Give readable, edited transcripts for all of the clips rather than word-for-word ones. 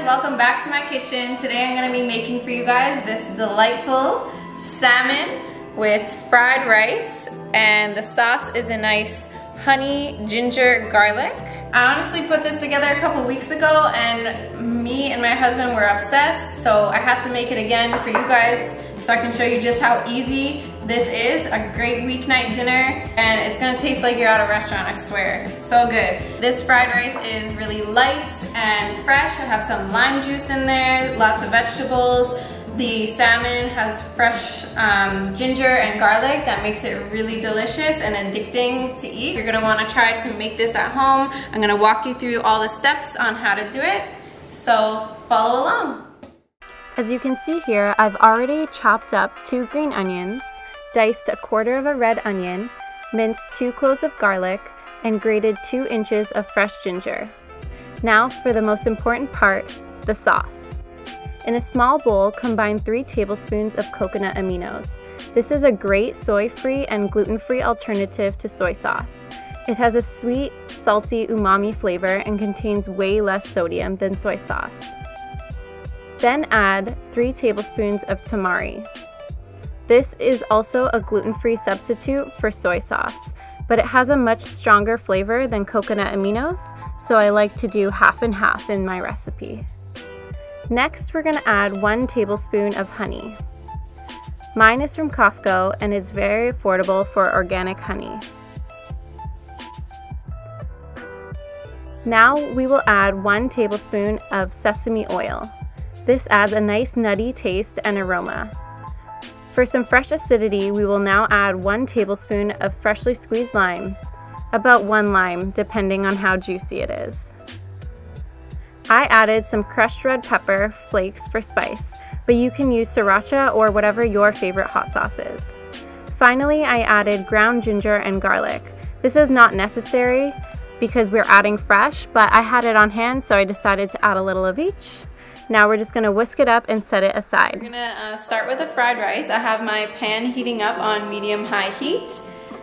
welcome back to my kitchen. Today I'm gonna be making for you guys this delightful salmon with fried rice, and the sauce is a nice honey, ginger, garlic. I honestly put this together a couple weeks ago and me and my husband were obsessed, so I had to make it again for you guys so I can show you just how easy this is. A great weeknight dinner, and it's gonna taste like you're at a restaurant, I swear. It's so good. This fried rice is really light and fresh. I have some lime juice in there, lots of vegetables. The salmon has fresh ginger and garlic that makes it really delicious and addicting to eat. You're gonna wanna try to make this at home. I'm gonna walk you through all the steps on how to do it, so follow along. As you can see here, I've already chopped up 2 green onions, diced 1/4 of a red onion, minced 2 cloves of garlic, and grated 2 inches of fresh ginger. Now for the most important part, the sauce. In a small bowl, combine 3 tablespoons of coconut aminos. This is a great soy-free and gluten-free alternative to soy sauce. It has a sweet, salty, umami flavor and contains way less sodium than soy sauce. Then add 3 tablespoons of tamari. This is also a gluten-free substitute for soy sauce, but it has a much stronger flavor than coconut aminos, so I like to do half and half in my recipe. Next, we're gonna add 1 tablespoon of honey. Mine is from Costco and is very affordable for organic honey. Now we will add 1 tablespoon of sesame oil. This adds a nice nutty taste and aroma. For some fresh acidity, we will now add 1 tablespoon of freshly squeezed lime, about 1 lime depending on how juicy it is. I added some crushed red pepper flakes for spice, but you can use sriracha or whatever your favorite hot sauce is. Finally, I added ground ginger and garlic. This is not necessary because we're adding fresh, but I had it on hand, so I decided to add a little of each. Now we're just gonna whisk it up and set it aside. We're gonna start with the fried rice. I have my pan heating up on medium-high heat,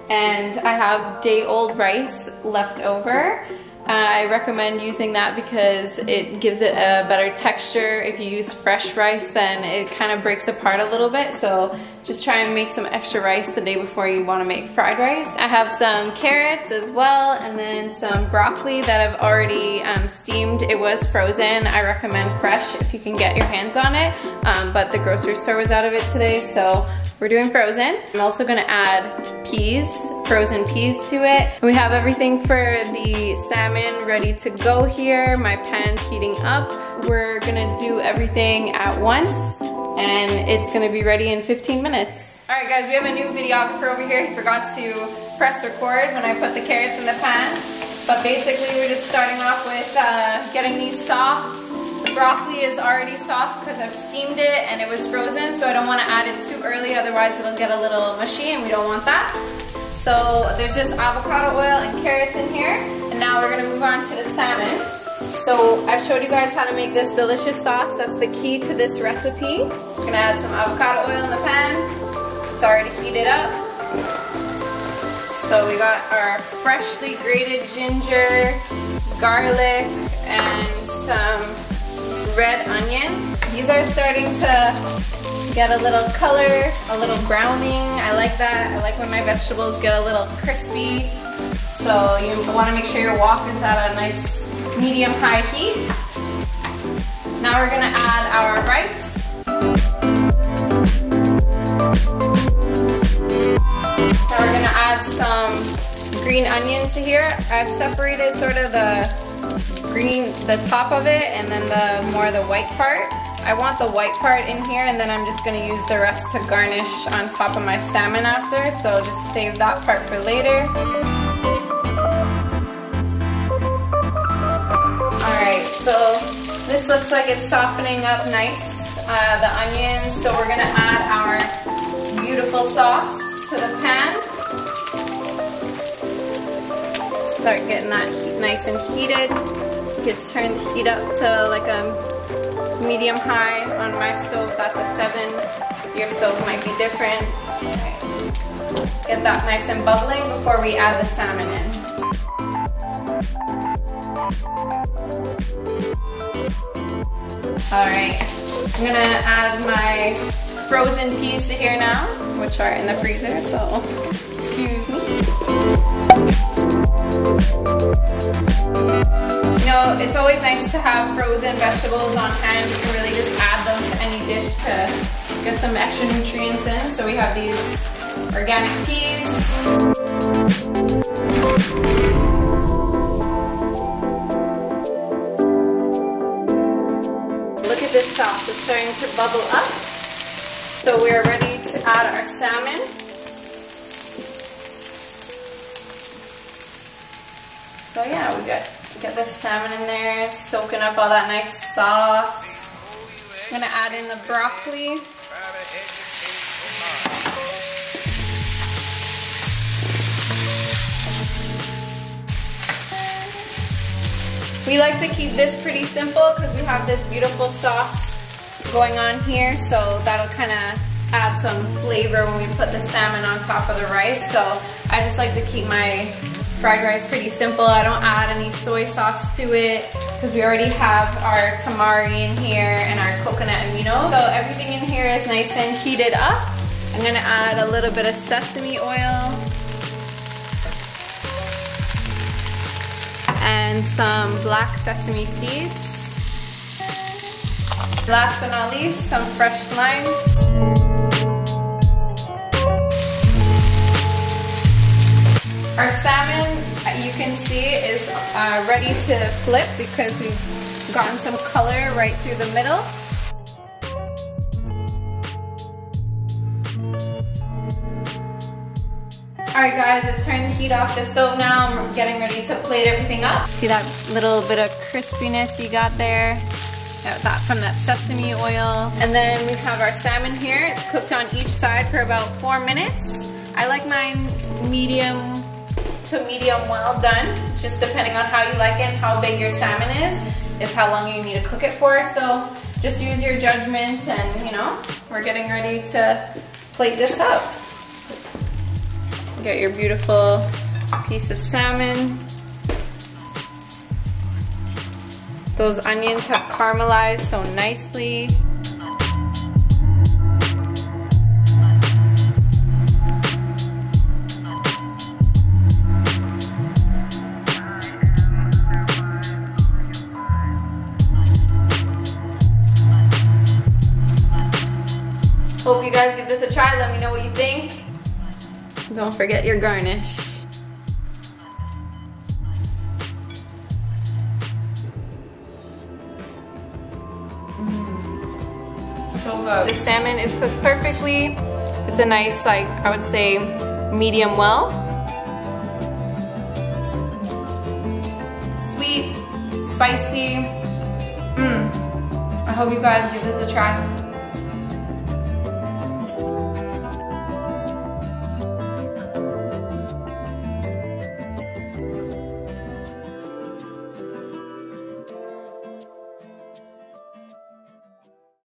and I have day-old rice left over. I recommend using that because it gives it a better texture. If you use fresh rice, then it kind of breaks apart a little bit, so just try and make some extra rice the day before you want to make fried rice. I have some carrots as well, and then some broccoli that I've already steamed. It was frozen. I recommend fresh if you can get your hands on it, but the grocery store was out of it today, so we're doing frozen. I'm also gonna add peas, frozen peas to it. We have everything for the salmon ready to go here. My pan's heating up. We're gonna do everything at once, and it's gonna be ready in 15 minutes. All right guys, we have a new videographer over here. He forgot to press record when I put the carrots in the pan. But basically we're just starting off with getting these soft. The broccoli is already soft because I've steamed it and it was frozen, so I don't want to add it too early, otherwise it'll get a little mushy and we don't want that. So there's just avocado oil and carrots in here, and now we're gonna move on to the salmon. So I showed you guys how to make this delicious sauce. That's the key to this recipe. We're gonna add some avocado oil in the pan. It's already heated up. So we got our freshly grated ginger, garlic, and some red onion. These are starting to get a little color, a little browning. I like that. I like when my vegetables get a little crispy. So you want to make sure your wok is at a nice medium-high heat. Now we're gonna add our rice. Now we're gonna add some green onion to here. I've separated sort of the top of it, and then the white part. I want the white part in here, and then I'm just gonna use the rest to garnish on top of my salmon after, so just save that part for later. Alright, so this looks like it's softening up nice, the onions, so we're gonna add our beautiful sauce to the pan. Start getting that heat nice and heated. You could turn the heat up to like a medium high. On my stove, that's a 7. Your stove might be different. Get that nice and bubbling before we add the salmon in. All right, I'm gonna add my frozen peas to here now, which are in the freezer, so excuse me. You know, it's always nice to have frozen vegetables on hand. You can really just add them to any dish to get some extra nutrients in. So we have these organic peas. Look at this sauce, it's starting to bubble up. So we are ready to add our salmon. So yeah, we get the salmon in there, it's soaking up all that nice sauce. I'm gonna add in the broccoli. We like to keep this pretty simple because we have this beautiful sauce going on here, so that'll kind of add some flavor when we put the salmon on top of the rice. So I just like to keep my fried rice pretty simple. I don't add any soy sauce to it because we already have our tamari in here and our coconut amino. So everything in here is nice and heated up. I'm gonna add a little bit of sesame oil and some black sesame seeds. Last but not least, some fresh lime. Our salmon, you can see, is ready to flip because we've gotten some color right through the middle. Alright guys, I've turned the heat off the stove now. I'm getting ready to plate everything up. See that little bit of crispiness you got there? Got that from that sesame oil. And then we have our salmon here. It's cooked on each side for about 4 minutes. I like mine medium to medium well done, just depending on how you like it and how big your salmon is how long you need to cook it for. So just use your judgment, and you know, we're getting ready to plate this up. Get your beautiful piece of salmon. Those onions have caramelized so nicely. Hope you guys give this a try. Let me know what you think. Don't forget your garnish. So good. The salmon is cooked perfectly. It's a nice, like, I would say, medium well. Sweet, spicy. I hope you guys give this a try.